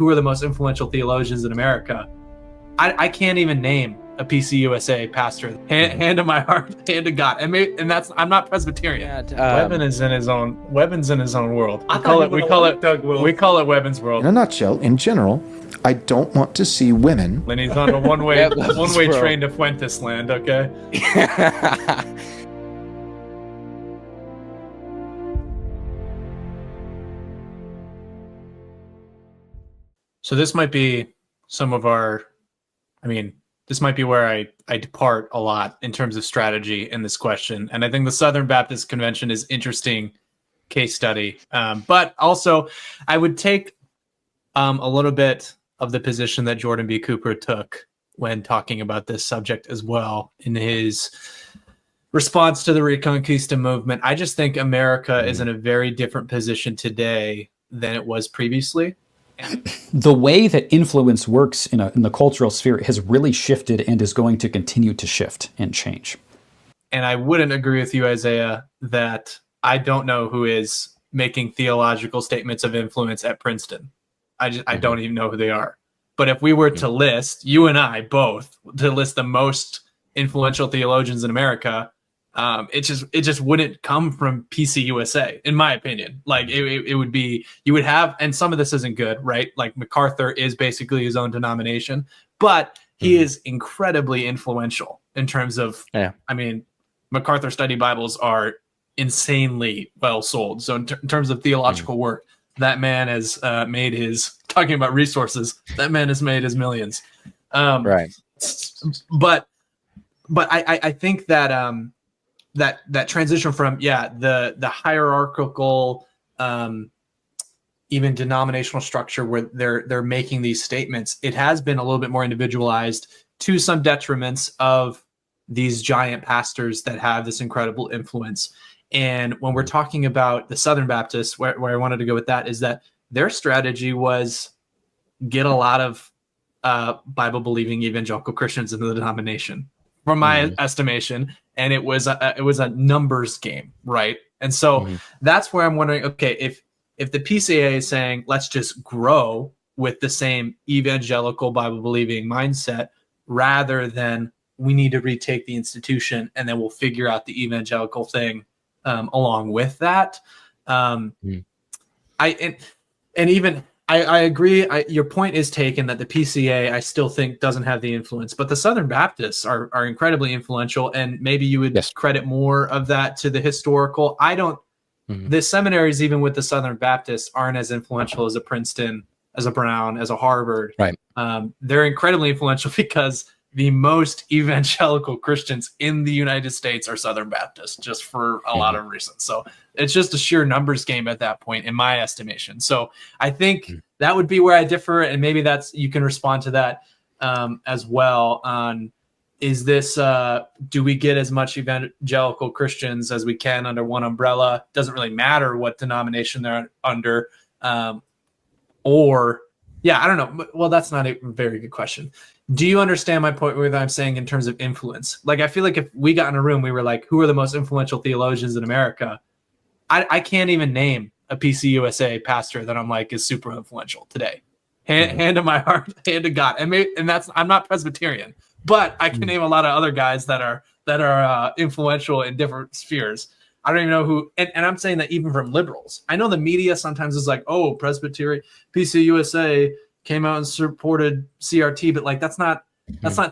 who are the most influential theologians in America, I can't even name a PCUSA pastor. Hand to my heart, hand to God, and that's I'm not Presbyterian. Webbins in his own world. We call it Doug Wilson. We call it Webbins world. In a nutshell, in general, I don't want to see women. And he's on a one-way train to Fuentes land. Okay. So this might be this might be where I depart a lot in terms of strategy in this question. And I think the Southern Baptist Convention is interesting case study. But also I would take a little bit of the position that Jordan B. Cooper took when talking about this subject as well in his response to the Reconquista movement. I just think America is in a very different position today than it was previously. The way that influence works in the cultural sphere has really shifted and is going to continue to shift and change. And I wouldn't agree with you, Isaiah, that I don't know who is making theological statements of influence at Princeton. I don't even know who they are. But if we were to list, you and I both, to list the most influential theologians in America, it just wouldn't come from PCUSA, in my opinion. Like it would be, you would have, and some of this isn't good, right? Like MacArthur is basically his own denomination, but he is incredibly influential in terms of, I mean, MacArthur study Bibles are insanely well sold. So in terms of theological work, that man has made his, talking about resources, that man has made his millions. Right. But I think that, that transition from the hierarchical even denominational structure where they're making these statements, it has been a little bit more individualized to some detriments of these giant pastors that have this incredible influence. And when we're talking about the Southern Baptists, where I wanted to go with that is that their strategy was get a lot of Bible believing evangelical Christians into the denomination, from my estimation. And it was a numbers game, right? And so that's where I'm wondering, okay, if the PCA is saying, let's just grow with the same evangelical Bible believing mindset, rather than we need to retake the institution and then we'll figure out the evangelical thing along with that. I agree. Your point is taken that the PCA, I still think, doesn't have the influence, but the Southern Baptists are incredibly influential, and maybe you would credit more of that to the historical. I don't. The seminaries, even with the Southern Baptists, aren't as influential as a Princeton, as a Brown, as a Harvard. Right. They're incredibly influential because the most evangelical Christians in the United States are Southern Baptists, just for a lot of reasons. So it's just a sheer numbers game at that point, in my estimation. So I think that would be where I differ, and maybe that's, you can respond to that as well. On, is this, do we get as much evangelical Christians as we can under one umbrella? Doesn't really matter what denomination they're under, or I don't know. Well, that's not a very good question. Do you understand my point with what I'm saying in terms of influence? Like, I feel like if we got in a room, we were like, who are the most influential theologians in America? I can't even name a PCUSA pastor that I'm like is super influential today. Hand to my heart, hand to God. And that's, I'm not Presbyterian, but I can name a lot of other guys that are influential in different spheres. I don't even know who, and I'm saying that even from liberals. I know the media sometimes is like, oh, Presbyterian, PCUSA came out and supported CRT, but like that's not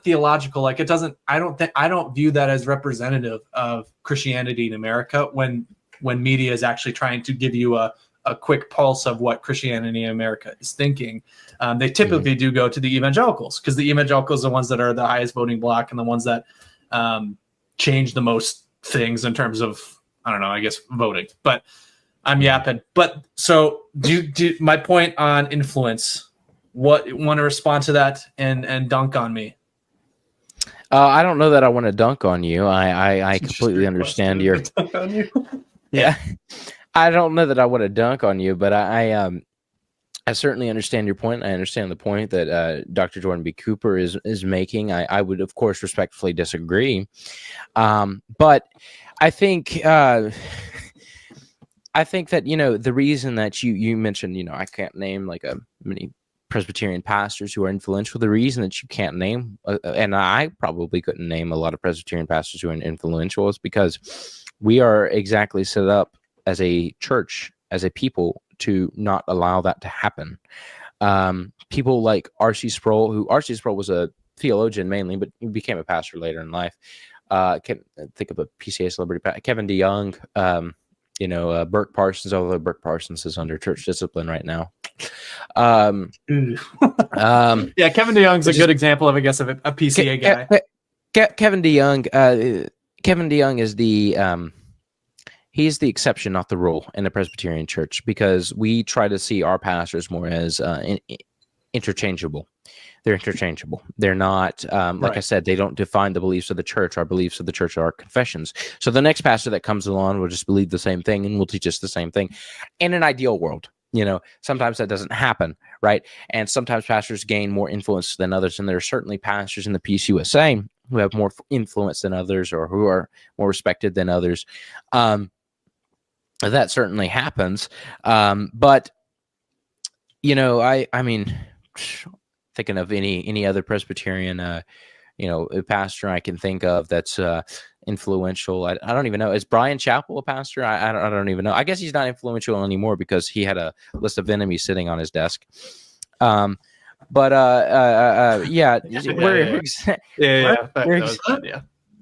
theological. Like, it doesn't, I don't view that as representative of Christianity in America when media is actually trying to give you a quick pulse of what Christianity in America is thinking. They typically do go to the evangelicals, because the evangelicals are the ones that are the highest voting bloc and the ones that change the most things in terms of, I don't know, I guess voting. But I'm yapping. But so do my point on influence. What, want to respond to that and dunk on me? I don't know that I want to dunk on you. I completely understand your. Dunk on you? Yeah, I don't know that I want to dunk on you, but I certainly understand your point. I understand the point that Dr. Jordan B. Cooper is making. I would, of course, respectfully disagree, but I think that, the reason that you mentioned, I can't name like many Presbyterian pastors who are influential. The reason that you can't name, and I probably couldn't name a lot of Presbyterian pastors who are influential, is because we are exactly set up as a church, as a people, to not allow that to happen. People like R.C. Sproul, who R.C. Sproul was a theologian mainly, but he became a pastor later in life. Think of a PCA celebrity, Kevin DeYoung, Burke Parsons, although Burke Parsons is under church discipline right now. Yeah, Kevin DeYoung's a good example of, I guess, of a PCA guy. Kevin DeYoung is he's the exception, not the rule, in the Presbyterian church, because we try to see our pastors more as interchangeable. They're interchangeable. They're not, like I said, they don't define the beliefs of the church. Our beliefs of the church are our confessions. So the next pastor that comes along will just believe the same thing and will teach us the same thing. In an ideal world, sometimes that doesn't happen, right? And sometimes pastors gain more influence than others. And there are certainly pastors in the PCUSA who have more influence than others, or who are more respected than others. That certainly happens. But, I mean, thinking of any other Presbyterian, pastor I can think of that's influential. I don't even know. Is Brian Chappell a pastor? I don't even know. I guess he's not influential anymore because he had a list of enemies sitting on his desk. Yeah. Yeah.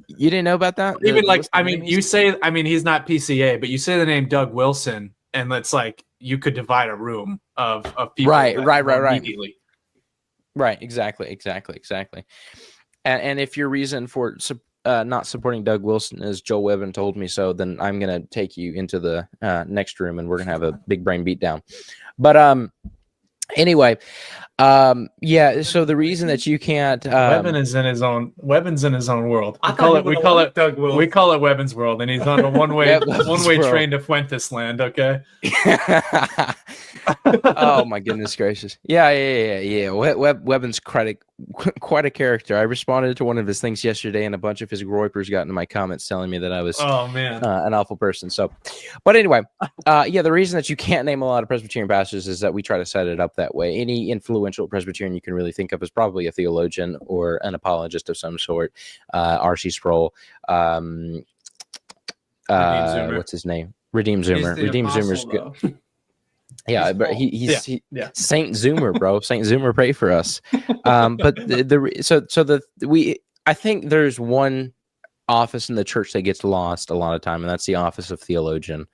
You didn't know about that? Even you say, he's not PCA, but you say the name Doug Wilson, and it's like you could divide a room of people. Right. Immediately. Right. Exactly. And if your reason for not supporting Doug Wilson is Joel Webben told me so, then I'm going to take you into the next room and we're going to have a big brain beatdown. But anyway, so the reason that you can't Webben's in his own world. We call it Doug Wilson. We call it Webben's world, and he's on a one-way train to Fuentes land, okay? Oh my goodness gracious. Yeah. Webben's quite a character. I responded to one of his things yesterday, and a bunch of his groypers got into my comments telling me that I was an awful person. So, but anyway, the reason that you can't name a lot of Presbyterian pastors is that we try to set it up that way. Any influential Presbyterian you can really think of is probably a theologian or an apologist of some sort. R.C. Sproul, what's his name? Redeem Zoomer. Redeem Zoomer's good. Yeah, but he's Saint Zoomer, bro. Saint Zoomer, pray for us. But I think there's one office in the church that gets lost a lot of time, and that's the office of theologian.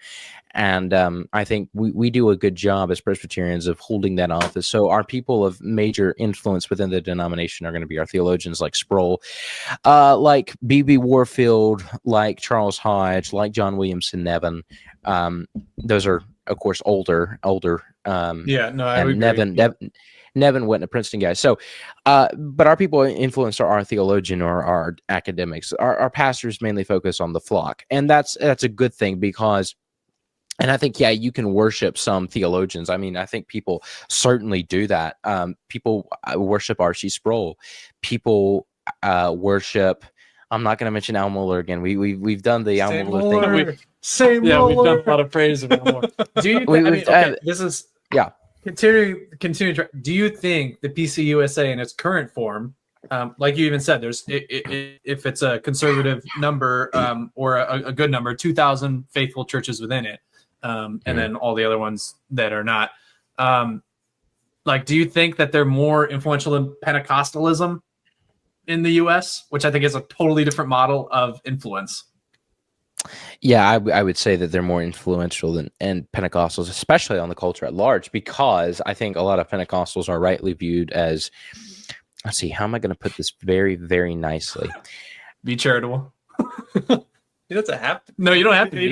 And I think we do a good job as Presbyterians of holding that office. So our people of major influence within the denomination are going to be our theologians like Sproul, like B.B. Warfield, like Charles Hodge, like John Williamson Nevin. Those are, of course, older. Nevin went to Princeton guys. So, but our people influence are our theologian or our academics. Our pastors mainly focus on the flock, and that's a good thing because. And I think, you can worship some theologians. I mean, I think people certainly do that. People worship R.C. Sproul. People worship. I'm not going to mention Al Mohler again. We've done the Al Mohler thing. We've done a lot of praise of Al Mohler. Do you? This is Continue. Do you think the PCUSA in its current form, like you even said, if it's a conservative number or a good number, 2,000 faithful churches within it, and then all the other ones that are not, do you think that they're more influential than Pentecostalism in the U.S., which I think is a totally different model of influence? Yeah, I would say that they're more influential than Pentecostals, especially on the culture at large, because I think a lot of Pentecostals are rightly viewed as, let's see, how am I going to put this very, very nicely? Be charitable. You don't have to. No, you don't have to.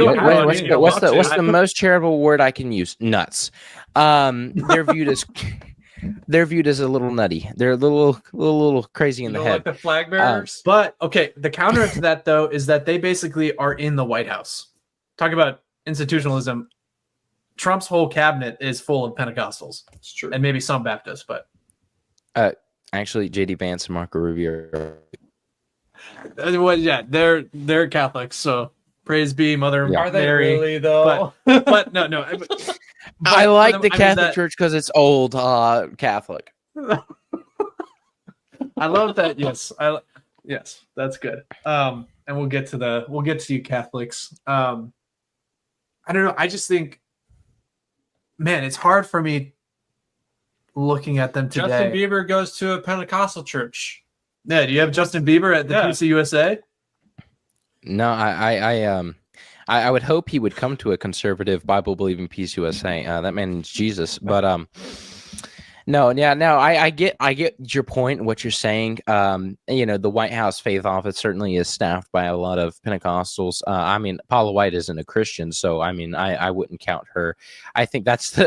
What's the most charitable word I can use? Nuts. They're viewed as a little nutty. They're a little crazy in the head. Like the flag bearers. But okay, the counter to that though is that they basically are in the White House. Talk about institutionalism. Trump's whole cabinet is full of Pentecostals. It's true, and maybe some Baptists, but actually, J.D. Vance and Marco Rubio. They're Catholics. So praise be Mother Mary. Are they really though? But no. I like the I mean, Catholic Church because it's old Catholic. I love that. Yes, yes, that's good. And we'll get to you Catholics. I don't know. I just think, man, it's hard for me looking at them today. Justin Bieber goes to a Pentecostal church. Yeah, do you have Justin Bieber at the PCUSA? No, I would hope he would come to a conservative Bible believing PCUSA. That man is Jesus, but no, I get your point, what you're saying. The White House Faith Office certainly is staffed by a lot of Pentecostals. I mean, Paula White isn't a Christian, so I mean, I wouldn't count her. I think that's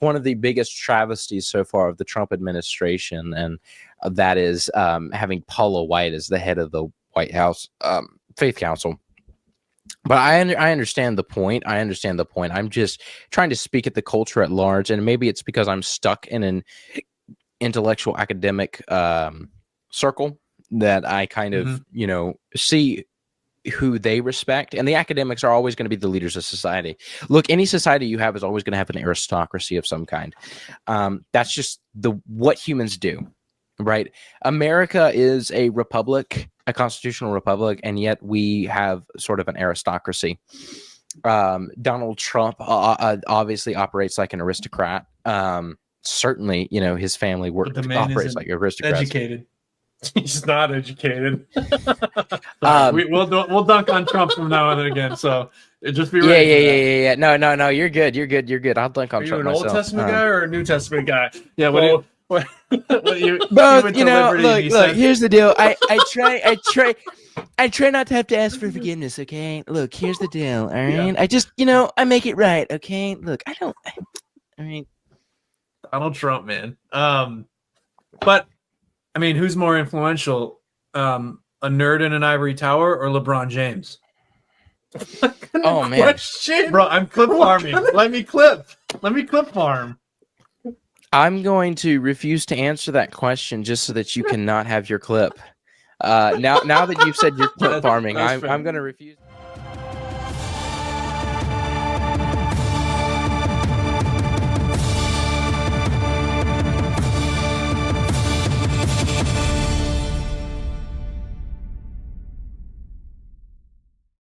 one of the biggest travesties so far of the Trump administration, and that is having Paula White as the head of the White House Faith Council. But I understand the point. I'm just trying to speak at the culture at large, and maybe it's because I'm stuck in an intellectual academic circle that I kind of, see who they respect. And the academics are always going to be the leaders of society. Look, any society you have is always going to have an aristocracy of some kind. That's just what humans do, right? America is a republic, a constitutional republic, and yet we have sort of an aristocracy. Donald Trump obviously operates like an aristocrat. Certainly, his family operates like aristocrats. Educated. He's not educated. We'll dunk on Trump from now on and again. So just be ready. Yeah. No. You're good. I'll dunk on Are Trump you an myself. Old Testament guy or a New Testament guy? Yeah. What You Both, went to Liberty, look, here's the deal. I try not to have to ask for forgiveness, okay? Look, here's the deal, all right? Yeah. I just, I make it right, okay? Look, all right. Donald Trump, man. But I mean, who's more influential? A nerd in an ivory tower or LeBron James? Oh, man. Question? Bro, I'm clip farming. Let me clip farm. I'm going to refuse to answer that question just so that you cannot have your clip. Now that you've said you're clip farming, I'm going to refuse.